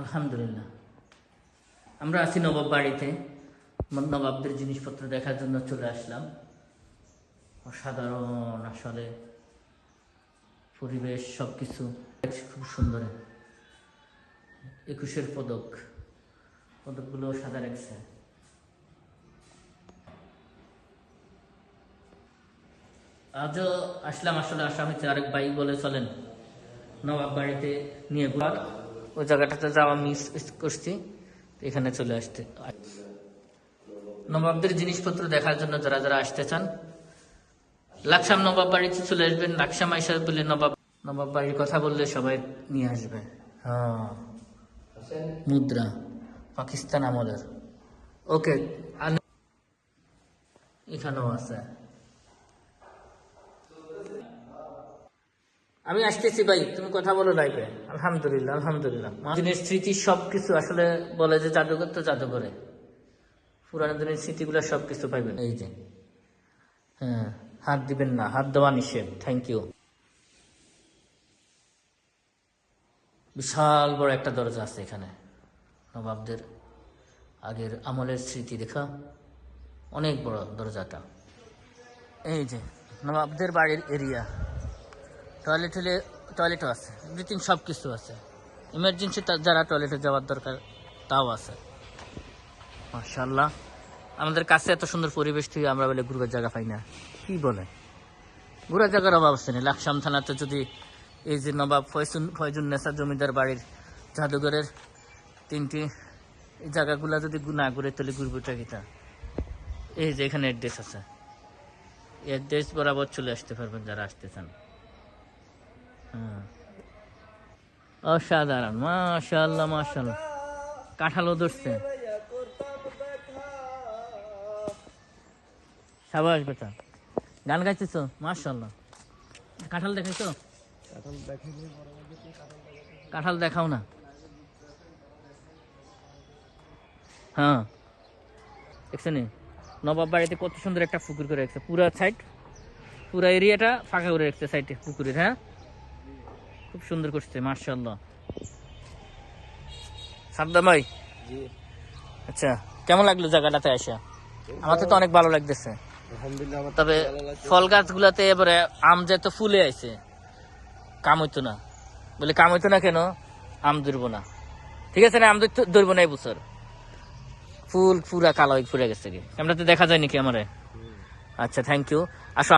আলহামদুলিল্লাহ, আমরা আছি নবাব বাড়িতে। নবাবদের জিনিসপত্র দেখার জন্য চলে আসলাম। অসাধারণ আসলে পরিবেশ, সব কিছু খুব সুন্দর। 21-এর পদকগুলো সাদা রাখছে। আজও আসলাম, আসলে আসা হয়েছে। আরেক ভাই বলে চলেন নবাব বাড়িতে নিয়ে ঘুরার, ওই জায়গাটাতে যাওয়া মিস করছি, এখানে চলে আসতে। নবাবদের জিনিসপত্র দেখার জন্য যারা যারা আসতে চান লাকসাম নবাব বাড়িতে চলে আসবেন। লাকসাম আইসা বলে নবাব বাড়ির কথা বললে সবাই নিয়ে আসবে। হ্যাঁ, মুদ্রা পাকিস্তান আমলের। ওকে, এখানেও আছে। আমি আসতেছি ভাই, তুমি কথা বলো লাইভে। আলহামদুলিল্লাহ, আলহামদুলিল্লাহ। দিনের স্মৃতি সবকিছু আসলে বলে যে জাদুঘর তো জাদুঘরে পুরানো দিনের স্মৃতিগুলো সবকিছু পাইবেন। এই যে, হ্যাঁ, হাত দিবেন না, হাত দেওয়া নিষেধ। Thank you. বিশাল বড় একটা দরজা আছে এখানে, নবাবদের আগের আমলের স্মৃতি দেখা। অনেক বড় দরজাটা। এই যে নবাবদের বাড়ির এরিয়া, টয়লেটও আছে, এভরিথিং সব কিছু আছে। ইমার্জেন্সি যারা টয়লেটে যাওয়ার দরকার তাও আছে। মাশাআল্লাহ, আমাদের কাছে এত সুন্দর পরিবেশ থেকে আমরা বলে ঘুরবার জায়গা পাই না। কি বলে, ঘুরার জায়গার অভাব আছে না। লাকসাম থানাতে যদি এই যে নবাব ফয়জুন্নেসা জমিদার বাড়ির জাদুঘরের 3টি জায়গাগুলা যদি না ঘুরে তাহলে ঘুরবোটা কিটা। এই যে এখানে অ্যাড্রেস আছে, অ্যাড্রেস বরাবর চলে আসতে পারবেন যারা আসতে চান। হ্যাঁ, অসাধারণ। মাশাআল্লাহ, মাশাআল্লাহ। কাঁঠালও ধরছে। সাবাস বেটা, গান গাইতেছ। মাশাআল্লাহ। কাঁঠাল দেখাইছো? কাঁঠাল দেখাও না। হ্যাঁ, দেখছেন নবাব বাড়িতে কত সুন্দর একটা পুকুর করে রাখছে। পুরা সাইড, পুরা এরিয়াটা ফাঁকা করে রাখছে সাইডে পুকুরের। হ্যাঁ, খুব সুন্দর করছে। মাশাআল্লাহ। সাদ্দাম ভাই, আচ্ছা, কেমন লাগলো জায়গাটাতে আসা? আমাকে তো অনেক ভালো লাগতেছে। তবে ফল গাছগুলাতে এবারে আম যেত ফুলে আইছে, কাম হইতো না। বলে কাম হইতো না কেন? আম ধরবো না। ঠিক আছে না, আম ধরবো না এই বছর। ফুল পুরা কালো ফুলে গেছে। ক্যামেরাতে দেখা যায় নাকি আমারে? আচ্ছা, থ্যাংক ইউ।